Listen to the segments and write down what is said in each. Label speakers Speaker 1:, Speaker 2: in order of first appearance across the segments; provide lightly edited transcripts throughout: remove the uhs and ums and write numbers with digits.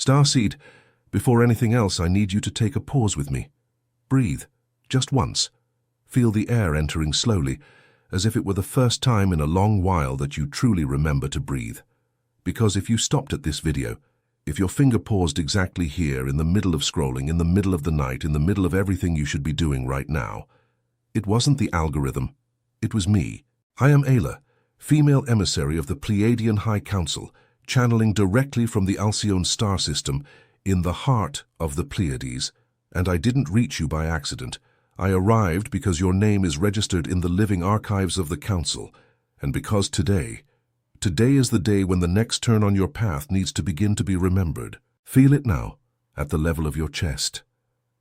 Speaker 1: Starseed, before anything else, I need you to take a pause with me. Breathe, just once. Feel the air entering slowly, as if it were the first time in a long while that you truly remember to breathe. Because if you stopped at this video, if your finger paused exactly here, in the middle of scrolling, in the middle of the night, in the middle of everything you should be doing right now, it wasn't the algorithm, it was me. I am Ayla, female emissary of the Pleiadian High Council, channeling directly from the Alcyone star system in the heart of the Pleiades. And I didn't reach you by accident. I arrived because your name is registered in the living archives of the Council, and because today is the day when the next turn on your path needs to begin to be remembered. Feel it now, at the level of your chest.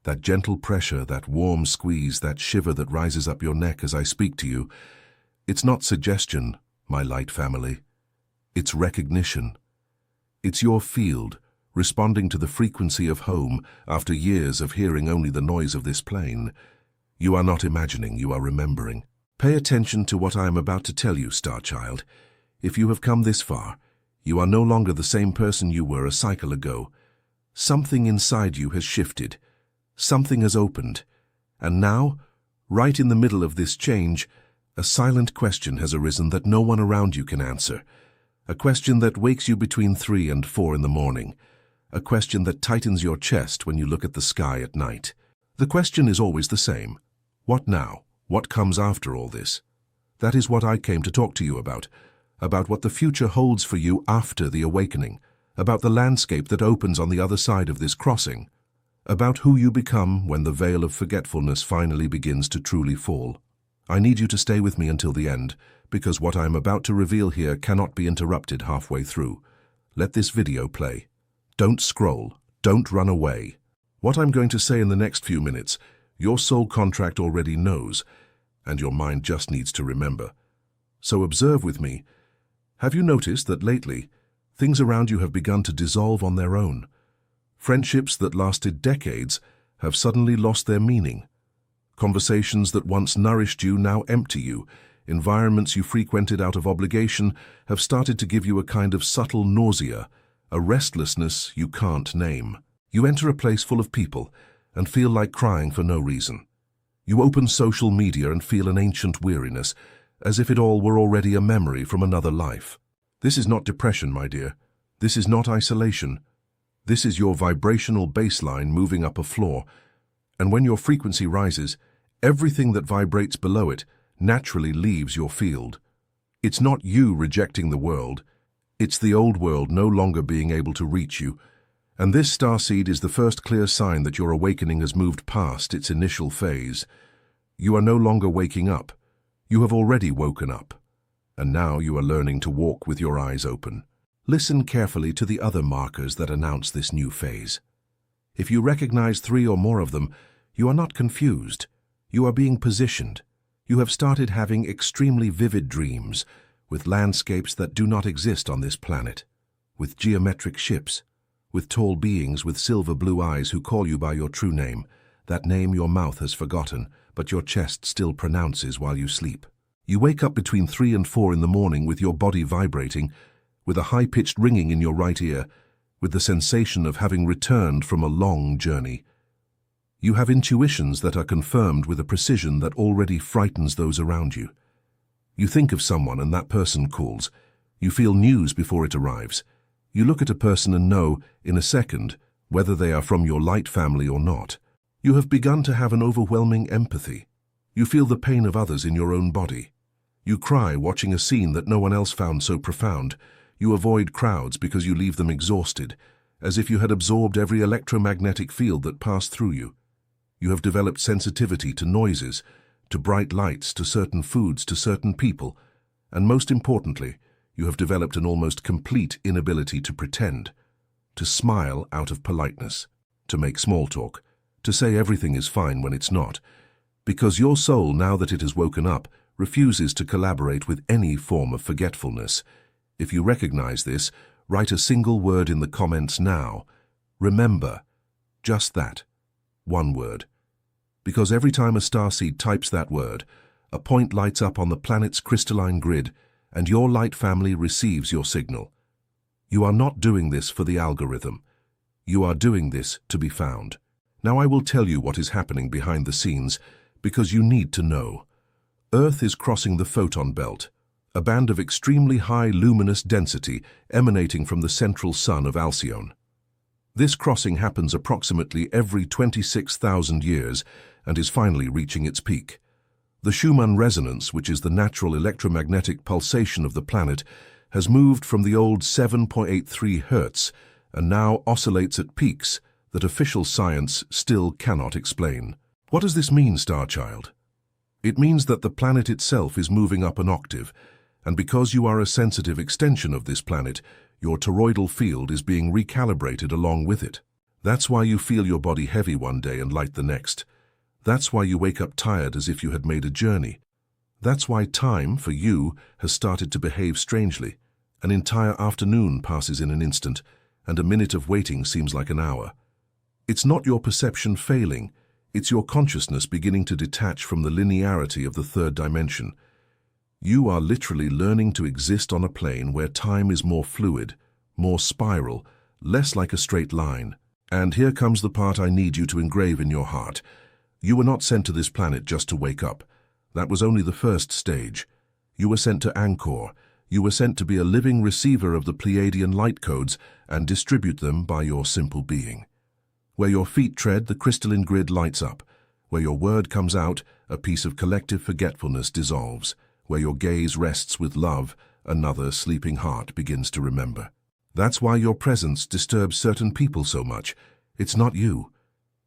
Speaker 1: That gentle pressure, that warm squeeze, that shiver that rises up your neck as I speak to you. It's not suggestion, my light family. It's recognition. It's your field, responding to the frequency of home after years of hearing only the noise of this plane. You are not imagining, you are remembering. Pay attention to what I am about to tell you, Star Child. If you have come this far, you are no longer the same person you were a cycle ago. Something inside you has shifted. Something has opened. And now, right in the middle of this change, a silent question has arisen that no one around you can answer. A question that wakes you between 3 and 4 in the morning. A question that tightens your chest when you look at the sky at night. The question is always the same. What now? What comes after all this? That is what I came to talk to you about what the future holds for you after the awakening, about the landscape that opens on the other side of this crossing, about who you become when the veil of forgetfulness finally begins to truly fall. I need you to stay with me until the end, because what I am about to reveal here cannot be interrupted halfway through. Let this video play. Don't scroll. Don't run away. What I'm going to say in the next few minutes, your soul contract already knows, and your mind just needs to remember. So observe with me. Have you noticed that lately, things around you have begun to dissolve on their own? Friendships that lasted decades have suddenly lost their meaning. Conversations that once nourished you now empty you. Environments you frequented out of obligation have started to give you a kind of subtle nausea, a restlessness you can't name. You enter a place full of people and feel like crying for no reason. You open social media and feel an ancient weariness, as if it all were already a memory from another life. This is not depression, my dear. This is not isolation. This is your vibrational baseline moving up a floor, and when your frequency rises, everything that vibrates below it naturally leaves your field. It's not you rejecting the world. It's the old world no longer being able to reach you. And this starseed is the first clear sign that your awakening has moved past its initial phase. You are no longer waking up. You have already woken up. And now you are learning to walk with your eyes open. Listen carefully to the other markers that announce this new phase. If you recognize 3 or more of them, you are not confused. You are being positioned. You have started having extremely vivid dreams, with landscapes that do not exist on this planet, with geometric ships, with tall beings with silver blue eyes who call you by your true name, that name your mouth has forgotten, but your chest still pronounces while you sleep. You wake up between 3 and 4 in the morning with your body vibrating, with a high-pitched ringing in your right ear, with the sensation of having returned from a long journey. You have intuitions that are confirmed with a precision that already frightens those around you. You think of someone and that person calls. You feel news before it arrives. You look at a person and know, in a second, whether they are from your light family or not. You have begun to have an overwhelming empathy. You feel the pain of others in your own body. You cry watching a scene that no one else found so profound. You avoid crowds because you leave them exhausted, as if you had absorbed every electromagnetic field that passed through you. You have developed sensitivity to noises, to bright lights, to certain foods, to certain people, and most importantly, you have developed an almost complete inability to pretend, to smile out of politeness, to make small talk, to say everything is fine when it's not, because your soul, now that it has woken up, refuses to collaborate with any form of forgetfulness. If you recognize this, write a single word in the comments now. Remember. Just that. One word. Because every time a starseed types that word, a point lights up on the planet's crystalline grid, and your light family receives your signal. You are not doing this for the algorithm. You are doing this to be found. Now I will tell you what is happening behind the scenes, because you need to know. Earth is crossing the photon belt, a band of extremely high luminous density emanating from the central sun of Alcyone. This crossing happens approximately every 26,000 years and is finally reaching its peak. The Schumann resonance, which is the natural electromagnetic pulsation of the planet, has moved from the old 7.83 Hz and now oscillates at peaks that official science still cannot explain. What does this mean, Starchild? It means that the planet itself is moving up an octave, and because you are a sensitive extension of this planet, your toroidal field is being recalibrated along with it. That's why you feel your body heavy one day and light the next. That's why you wake up tired as if you had made a journey. That's why time, for you, has started to behave strangely. An entire afternoon passes in an instant, and a minute of waiting seems like an hour. It's not your perception failing, it's your consciousness beginning to detach from the linearity of the third dimension. You are literally learning to exist on a plane where time is more fluid, more spiral, less like a straight line. And here comes the part I need you to engrave in your heart. You were not sent to this planet just to wake up. That was only the first stage. You were sent to Angkor. You were sent to be a living receiver of the Pleiadian light codes and distribute them by your simple being. Where your feet tread, the crystalline grid lights up. Where your word comes out, a piece of collective forgetfulness dissolves. Where your gaze rests with love, another sleeping heart begins to remember. That's why your presence disturbs certain people so much. It's not you.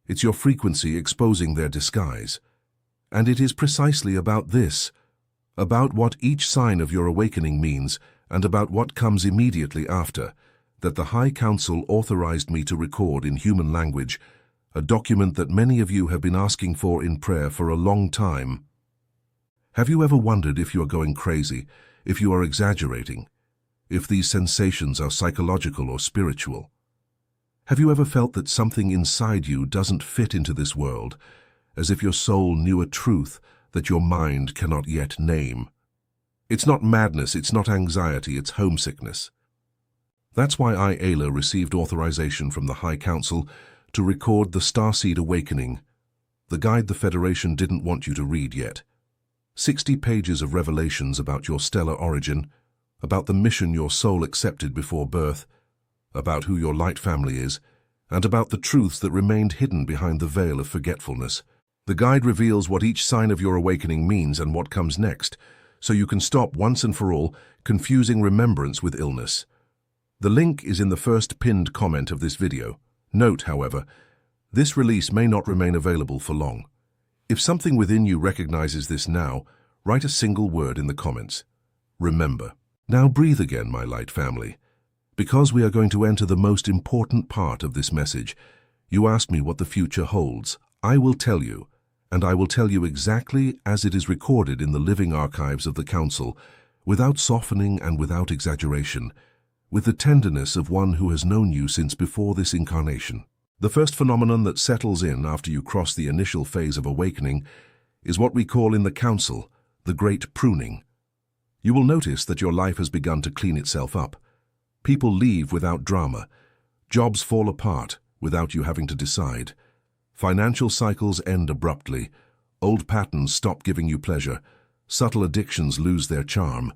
Speaker 1: It's your frequency exposing their disguise. And it is precisely about this, about what each sign of your awakening means and about what comes immediately after, that the High Council authorized me to record in human language, a document that many of you have been asking for in prayer for a long time. Have you ever wondered if you are going crazy, if you are exaggerating, if these sensations are psychological or spiritual? Have you ever felt that something inside you doesn't fit into this world, as if your soul knew a truth that your mind cannot yet name? It's not madness, it's not anxiety, it's homesickness. That's why I, Ayla, received authorization from the High Council to record the Starseed Awakening, the guide the Federation didn't want you to read yet. 60 pages of revelations about your stellar origin, about the mission your soul accepted before birth, about who your light family is, and about the truths that remained hidden behind the veil of forgetfulness. The guide reveals what each sign of your awakening means and what comes next, so you can stop once and for all confusing remembrance with illness. The link is in the first pinned comment of this video. Note, however, this release may not remain available for long. If something within you recognizes this now, write a single word in the comments. Remember. Now breathe again, my light family. Because we are going to enter the most important part of this message, you ask me what the future holds. I will tell you, and I will tell you exactly as it is recorded in the living archives of the Council, without softening and without exaggeration, with the tenderness of one who has known you since before this incarnation. The first phenomenon that settles in after you cross the initial phase of awakening is what we call in the Council the Great Pruning. You will notice that your life has begun to clean itself up. People leave without drama. Jobs fall apart without you having to decide. Financial cycles end abruptly. Old patterns stop giving you pleasure. Subtle addictions lose their charm.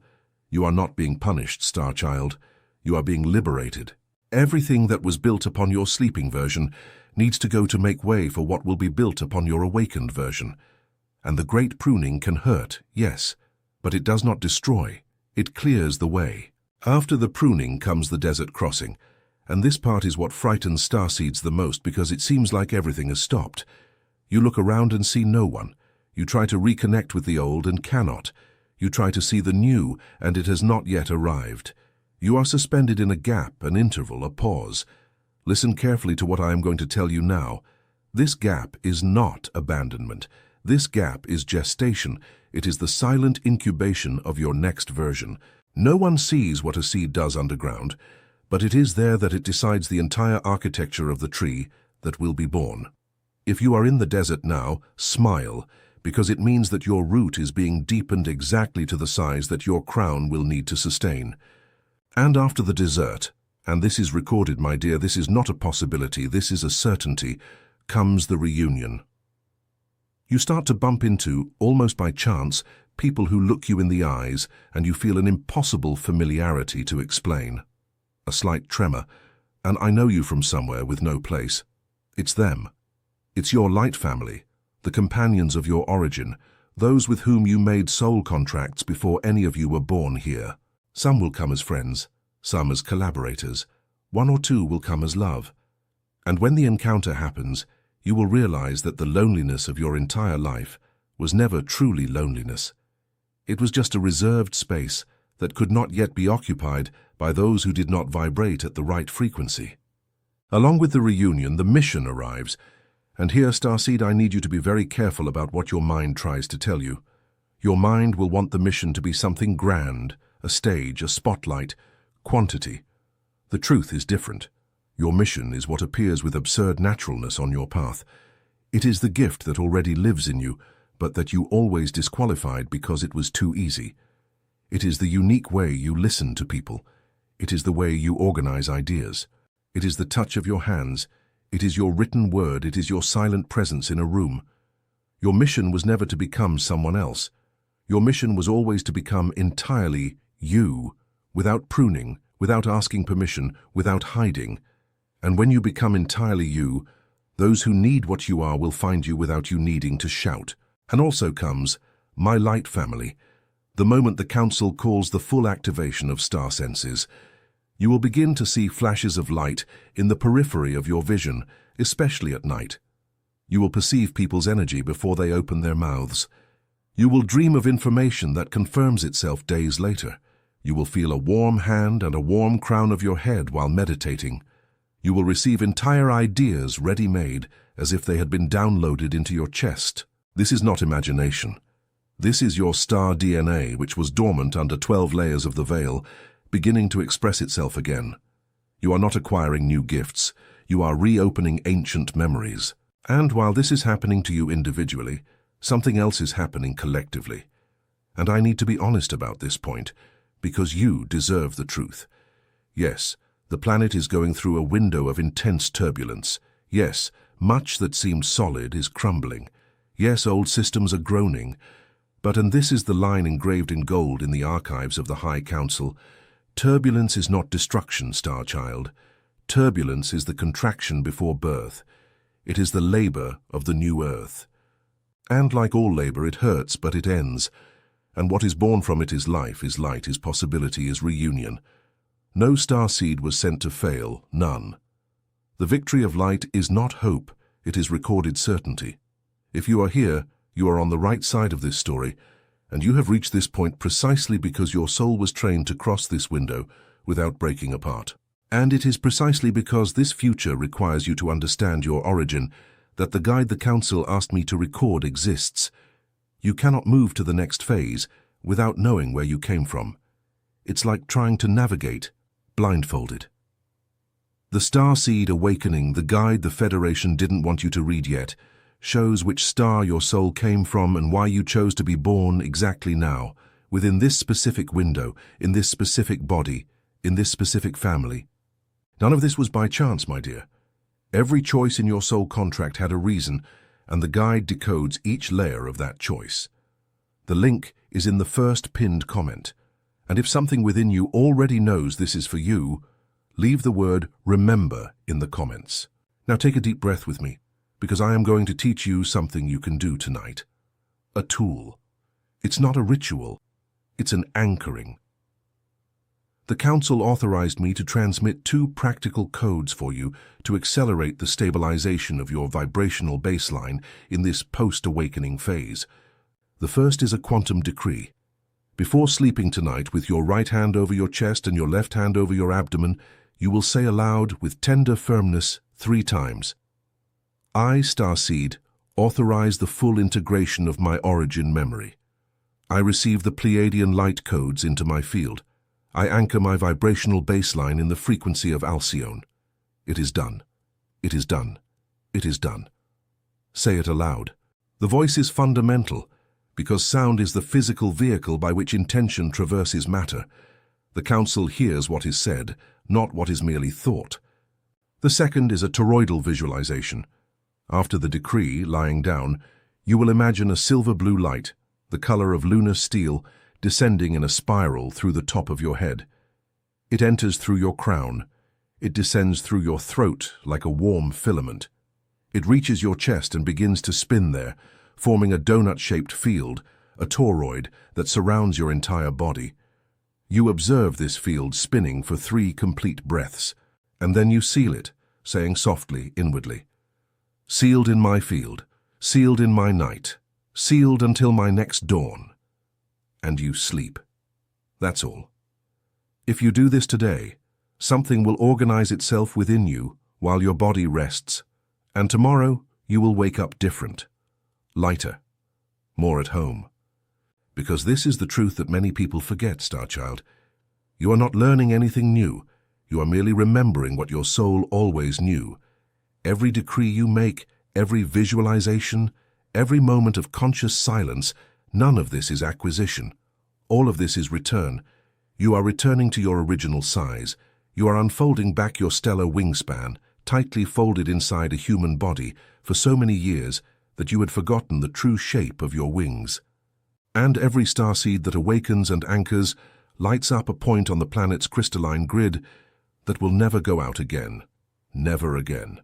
Speaker 1: You are not being punished, Starchild. You are being liberated. Everything that was built upon your sleeping version needs to go to make way for what will be built upon your awakened version. And the great pruning can hurt, yes, but it does not destroy. It clears the way. After the pruning comes the desert crossing, and this part is what frightens starseeds the most because it seems like everything has stopped. You look around and see no one. You try to reconnect with the old and cannot. You try to see the new, and it has not yet arrived. You are suspended in a gap, an interval, a pause. Listen carefully to what I am going to tell you now. This gap is not abandonment. This gap is gestation. It is the silent incubation of your next version. No one sees what a seed does underground, but it is there that it decides the entire architecture of the tree that will be born. If you are in the desert now, smile, because it means that your root is being deepened exactly to the size that your crown will need to sustain. And after the desert, and this is recorded, my dear, this is not a possibility, this is a certainty, comes the reunion. You start to bump into, almost by chance, people who look you in the eyes, and you feel an impossible familiarity to explain. A slight tremor, and I know you from somewhere with no place. It's them. It's your light family, the companions of your origin, those with whom you made soul contracts before any of you were born here. Some will come as friends, some as collaborators, one or two will come as love. And when the encounter happens, you will realize that the loneliness of your entire life was never truly loneliness. It was just a reserved space that could not yet be occupied by those who did not vibrate at the right frequency. Along with the reunion, the mission arrives, and here, Starseed, I need you to be very careful about what your mind tries to tell you. Your mind will want the mission to be something grand, a stage, a spotlight, quantity. The truth is different. Your mission is what appears with absurd naturalness on your path. It is the gift that already lives in you, but that you always disqualified because it was too easy. It is the unique way you listen to people. It is the way you organize ideas. It is the touch of your hands. It is your written word. It is your silent presence in a room. Your mission was never to become someone else. Your mission was always to become entirely you, without pruning, without asking permission, without hiding. And when you become entirely you, those who need what you are will find you without you needing to shout. And also comes my light family. The moment the Council calls the full activation of star senses, you will begin to see flashes of light in the periphery of your vision, especially at night. You will perceive people's energy before they open their mouths. You will dream of information that confirms itself days later. You will feel a warm hand and a warm crown of your head while meditating. You will receive entire ideas ready-made, as if they had been downloaded into your chest. This is not imagination. This is your star DNA, which was dormant under 12 layers of the veil, beginning to express itself again. You are not acquiring new gifts. You are reopening ancient memories. And while this is happening to you individually, something else is happening collectively. And I need to be honest about this point, because you deserve the truth. Yes, the planet is going through a window of intense turbulence. Yes, much that seemed solid is crumbling. Yes, old systems are groaning. But, and this is the line engraved in gold in the archives of the High Council, turbulence is not destruction, Star Child. Turbulence is the contraction before birth. It is the labor of the new earth. And like all labor, it hurts, but it ends. And what is born from it is life, is light, is possibility, is reunion. No starseed was sent to fail, none. The victory of light is not hope, it is recorded certainty. If you are here, you are on the right side of this story, and you have reached this point precisely because your soul was trained to cross this window without breaking apart. And it is precisely because this future requires you to understand your origin that the guide the Council asked me to record exists. You cannot move to the next phase without knowing where you came from. It's like trying to navigate blindfolded. The Starseed Awakening, the guide the Federation didn't want you to read yet, shows which star your soul came from and why you chose to be born exactly now, within this specific window, in this specific body, in this specific family. None of this was by chance, my dear. Every choice in your soul contract had a reason, and the guide decodes each layer of that choice. The link is in the first pinned comment, and if something within you already knows this is for you, leave the word remember in the comments. Now take a deep breath with me, because I am going to teach you something you can do tonight. A tool. It's not a ritual, it's an anchoring. The Council authorized me to transmit 2 practical codes for you to accelerate the stabilization of your vibrational baseline in this post-awakening phase. The first is a quantum decree. Before sleeping tonight, with your right hand over your chest and your left hand over your abdomen, you will say aloud with tender firmness 3 times, I, Starseed, authorize the full integration of my origin memory. I receive the Pleiadian light codes into my field. I anchor my vibrational baseline in the frequency of Alcyone. It is done. It is done. It is done. Say it aloud. The voice is fundamental, because sound is the physical vehicle by which intention traverses matter. The Council hears what is said, not what is merely thought. The second is a toroidal visualization. After the decree, lying down, you will imagine a silver-blue light, the color of lunar steel, descending in a spiral through the top of your head. It enters through your crown. It descends through your throat like a warm filament. It reaches your chest and begins to spin there, forming a donut-shaped field, a toroid, that surrounds your entire body. You observe this field spinning for 3 complete breaths, and then you seal it, saying softly, inwardly, "Sealed in my field, sealed in my night, sealed until my next dawn." And you sleep. That's all. If you do this today, something will organize itself within you while your body rests, and tomorrow you will wake up different, lighter, more at home. Because this is the truth that many people forget, Star Child. You are not learning anything new. You are merely remembering what your soul always knew. Every decree you make, every visualization, every moment of conscious silence, none of this is acquisition. All of this is return. You are returning to your original size. You are unfolding back your stellar wingspan, tightly folded inside a human body for so many years that you had forgotten the true shape of your wings. And every starseed that awakens and anchors lights up a point on the planet's crystalline grid that will never go out again. Never again.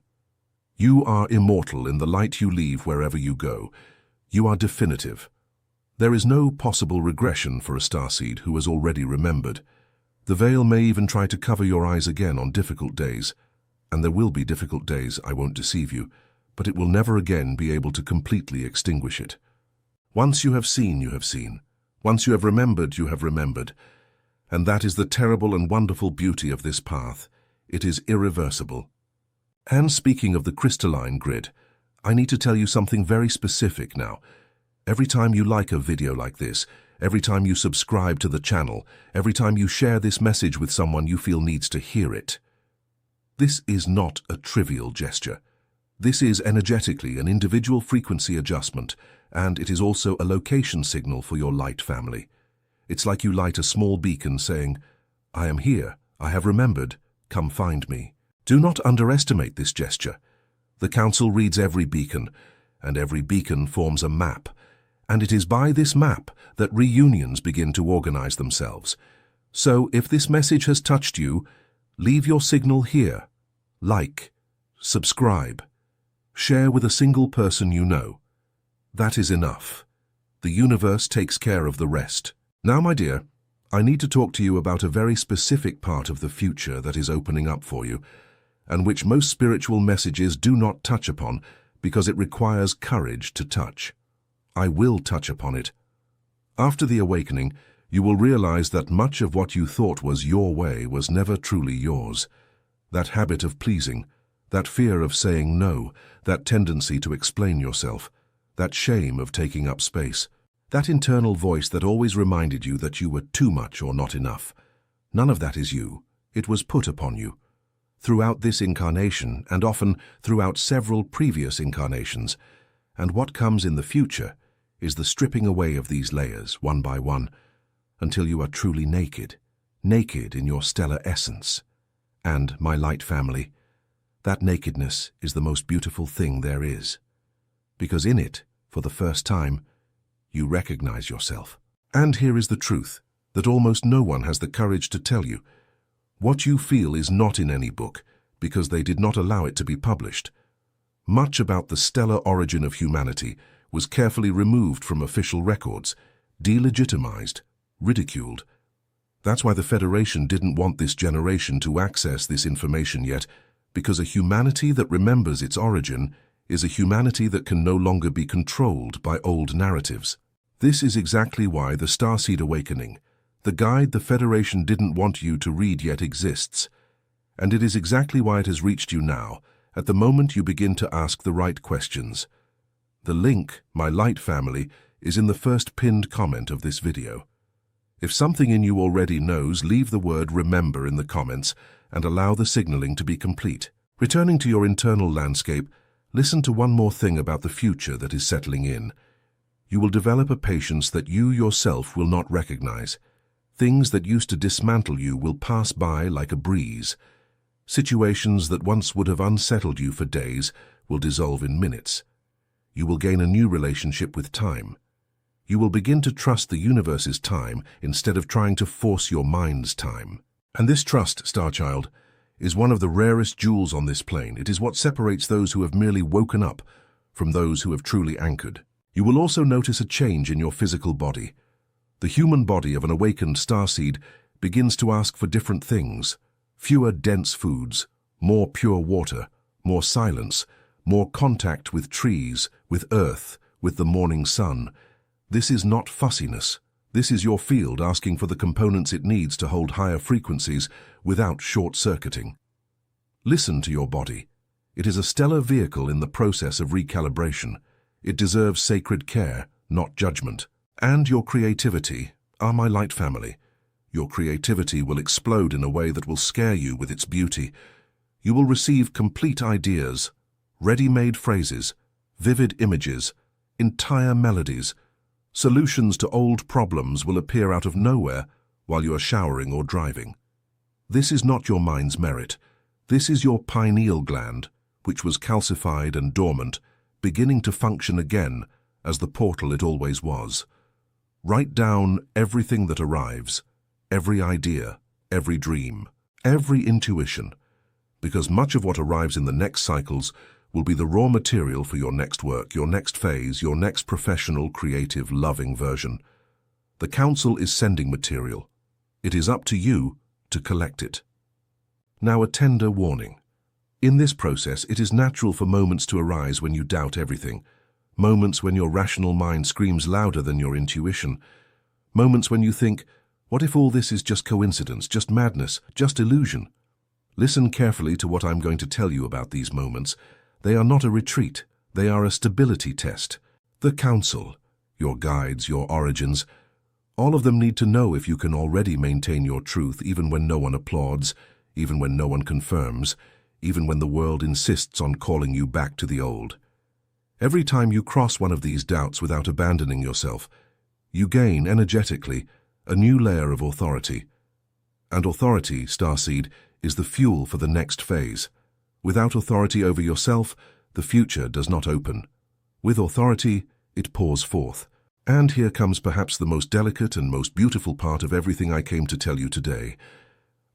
Speaker 1: You are immortal in the light you leave wherever you go. You are definitive. There is no possible regression for a starseed who has already remembered. The veil may even try to cover your eyes again on difficult days, and there will be difficult days, I won't deceive you, but it will never again be able to completely extinguish it. Once you have seen, you have seen. Once you have remembered, you have remembered. And that is the terrible and wonderful beauty of this path. It is irreversible. And speaking of the crystalline grid, I need to tell you something very specific now. Every time you like a video like this, every time you subscribe to the channel, every time you share this message with someone you feel needs to hear it, this is not a trivial gesture. This is energetically an individual frequency adjustment, and it is also a location signal for your light family. It's like you light a small beacon saying, "I am here, I have remembered, come find me." Do not underestimate this gesture. The Council reads every beacon, and every beacon forms a map, and it is by this map that reunions begin to organize themselves. So if this message has touched you, leave your signal here. Like, subscribe, share with a single person you know. That is enough. The universe takes care of the rest. Now, my dear, I need to talk to you about a very specific part of the future that is opening up for you, and which most spiritual messages do not touch upon because it requires courage to touch. I will touch upon it. After the awakening, you will realize that much of what you thought was your way was never truly yours. That habit of pleasing, that fear of saying no, that tendency to explain yourself, that shame of taking up space, that internal voice that always reminded you that you were too much or not enough. None of that is you. It was put upon you. Throughout this incarnation, and often throughout several previous incarnations, and what comes in the future is the stripping away of these layers, one by one, until you are truly naked, naked in your stellar essence. And, my light family, that nakedness is the most beautiful thing there is, because in it, for the first time, you recognize yourself. And here is the truth that almost no one has the courage to tell you. What you feel is not in any book, because they did not allow it to be published. Much about the stellar origin of humanity was carefully removed from official records, delegitimized, ridiculed. That's why the Federation didn't want this generation to access this information yet, because a humanity that remembers its origin is a humanity that can no longer be controlled by old narratives. This is exactly why the Starseed Awakening, the guide the Federation didn't want you to read yet, exists. And it is exactly why it has reached you now, at the moment you begin to ask the right questions. The link, my light family, is in the first pinned comment of this video. If something in you already knows, leave the word "remember" in the comments and allow the signaling to be complete. Returning to your internal landscape, listen to one more thing about the future that is settling in. You will develop a patience that you yourself will not recognize. Things that used to dismantle you will pass by like a breeze. Situations that once would have unsettled you for days will dissolve in minutes. You will gain a new relationship with time. You will begin to trust the universe's time instead of trying to force your mind's time. And this trust, Starchild, is one of the rarest jewels on this plane. It is what separates those who have merely woken up from those who have truly anchored. You will also notice a change in your physical body. The human body of an awakened starseed begins to ask for different things: fewer dense foods, more pure water, more silence, more contact with trees, with earth, with the morning sun. This is not fussiness. This is your field asking for the components it needs to hold higher frequencies without short-circuiting. Listen to your body. It is a stellar vehicle in the process of recalibration. It deserves sacred care, not judgment. And your creativity, my light family. Your creativity will explode in a way that will scare you with its beauty. You will receive complete ideas, ready-made phrases, vivid images, entire melodies. Solutions to old problems will appear out of nowhere while you are showering or driving. This is not your mind's merit. This is your pineal gland, which was calcified and dormant, beginning to function again as the portal it always was. Write down everything that arrives, every idea, every dream, every intuition, because much of what arrives in the next cycles will be the raw material for your next work, your next phase, your next professional, creative, loving version. The Council is sending material. It is up to you to collect it. Now, a tender warning. In this process, it is natural for moments to arise when you doubt everything. Moments when your rational mind screams louder than your intuition. Moments when you think, what if all this is just coincidence, just madness, just illusion? Listen carefully to what I'm going to tell you about these moments. They are not a retreat. They are a stability test. The Council, your guides, your origins, all of them need to know if you can already maintain your truth even when no one applauds, even when no one confirms, even when the world insists on calling you back to the old. Every time you cross one of these doubts without abandoning yourself, you gain, energetically, a new layer of authority. And authority, Starseed, is the fuel for the next phase. Without authority over yourself, the future does not open. With authority, it pours forth. And here comes perhaps the most delicate and most beautiful part of everything I came to tell you today.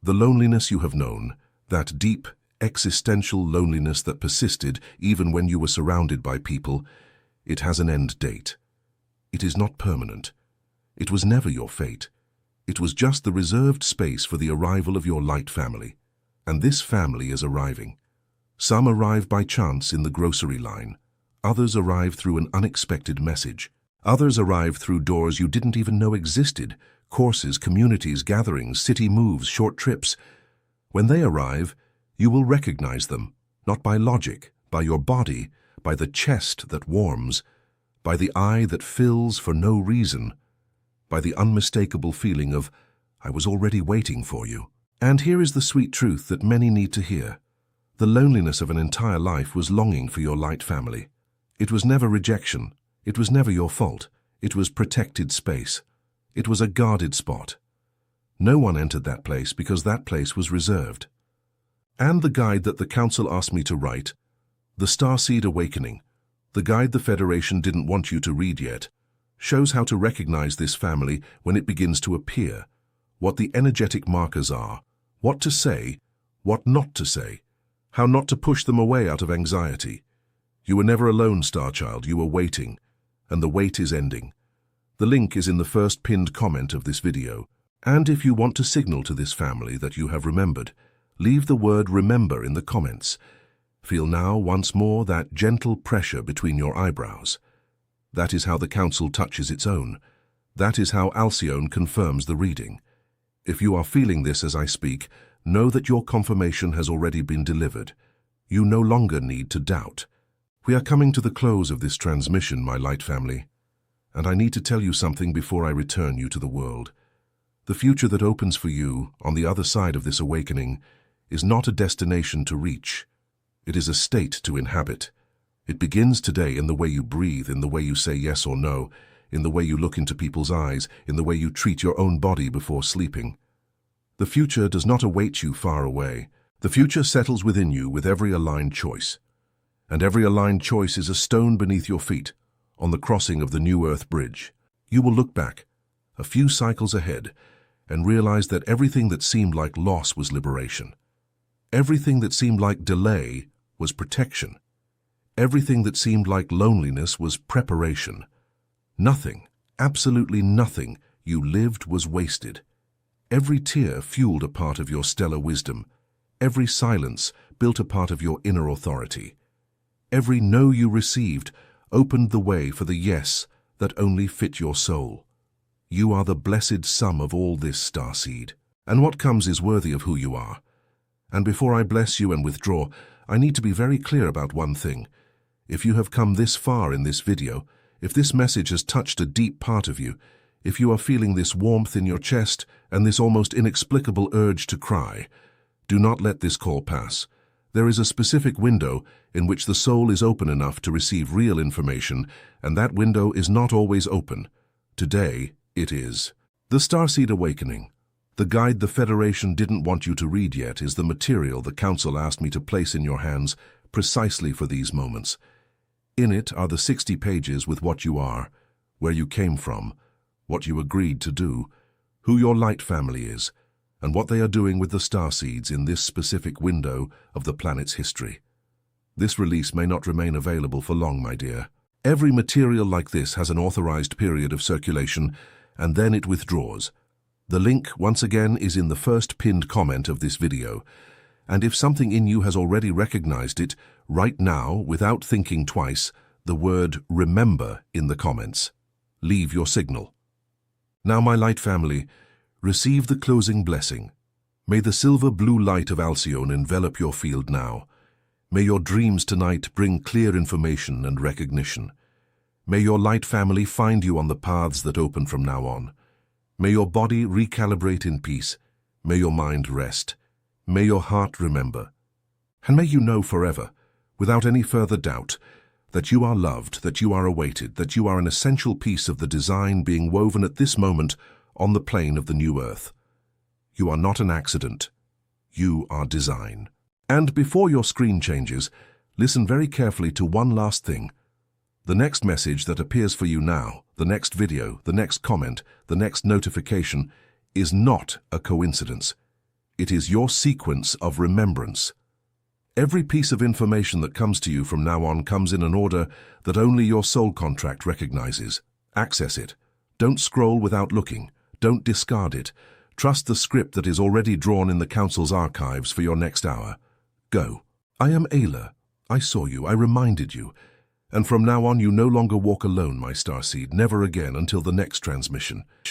Speaker 1: The loneliness you have known, that deep, existential loneliness that persisted even when you were surrounded by people, it has an end date. It is not permanent. It was never your fate. It was just the reserved space for the arrival of your light family. And this family is arriving. Some arrive by chance in the grocery line. Others arrive through an unexpected message. Others arrive through doors you didn't even know existed. Courses, communities, gatherings, city moves, short trips. When they arrive, you will recognize them, not by logic, by your body, by the chest that warms, by the eye that fills for no reason, by the unmistakable feeling of, I was already waiting for you. And here is the sweet truth that many need to hear. The loneliness of an entire life was longing for your light family. It was never rejection. It was never your fault. It was protected space. It was a guarded spot. No one entered that place because that place was reserved. And the guide that the Council asked me to write, The Starseed Awakening, the guide the Federation didn't want you to read yet, shows how to recognize this family when it begins to appear, what the energetic markers are, what to say, what not to say, how not to push them away out of anxiety. You were never alone, Starchild, you were waiting, and the wait is ending. The link is in the first pinned comment of this video, and if you want to signal to this family that you have remembered, leave the word remember in the comments. Feel now once more that gentle pressure between your eyebrows. That is how the Council touches its own. That is how Alcyone confirms the reading. If you are feeling this as I speak, know that your confirmation has already been delivered. You no longer need to doubt. We are coming to the close of this transmission, my light family, and I need to tell you something before I return you to the world. The future that opens for you on the other side of this awakening is not a destination to reach. It is a state to inhabit. It begins today in the way you breathe, in the way you say yes or no, in the way you look into people's eyes, in the way you treat your own body before sleeping. The future does not await you far away. The future settles within you with every aligned choice. And every aligned choice is a stone beneath your feet, on the crossing of the New Earth Bridge. You will look back, a few cycles ahead, and realize that everything that seemed like loss was liberation. Everything that seemed like delay was protection. Everything that seemed like loneliness was preparation. Nothing, absolutely nothing, you lived was wasted. Every tear fueled a part of your stellar wisdom. Every silence built a part of your inner authority. Every no you received opened the way for the yes that only fit your soul. You are the blessed sum of all this, starseed. And what comes is worthy of who you are. And before I bless you and withdraw, I need to be very clear about one thing. If you have come this far in this video, if this message has touched a deep part of you, if you are feeling this warmth in your chest and this almost inexplicable urge to cry, do not let this call pass. There is a specific window in which the soul is open enough to receive real information, and that window is not always open. Today, it is. The Starseed Awakening. The guide the Federation didn't want you to read yet is the material the Council asked me to place in your hands precisely for these moments. In it are the 60 pages with what you are, where you came from, what you agreed to do, who your light family is, and what they are doing with the starseeds in this specific window of the planet's history. This release may not remain available for long, my dear. Every material like this has an authorized period of circulation, and then it withdraws. The link, once again, is in the first pinned comment of this video. And if something in you has already recognized it, write now, without thinking twice, the word "remember" in the comments. Leave your signal. Now, my light family, receive the closing blessing. May the silver-blue light of Alcyone envelop your field now. May your dreams tonight bring clear information and recognition. May your light family find you on the paths that open from now on. May your body recalibrate in peace. May your mind rest. May your heart remember. And may you know forever, without any further doubt, that you are loved, that you are awaited, that you are an essential piece of the design being woven at this moment on the plane of the new Earth. You are not an accident. You are design. And before your screen changes, listen very carefully to one last thing. The next message that appears for you now, the next video, the next comment, the next notification, is not a coincidence. It is your sequence of remembrance. Every piece of information that comes to you from now on comes in an order that only your soul contract recognizes. Access it. Don't scroll without looking. Don't discard it. Trust the script that is already drawn in the Council's archives for your next hour. Go. I am Ayla. I saw you. I reminded you. And from now on, you no longer walk alone, my starseed, never again until the next transmission.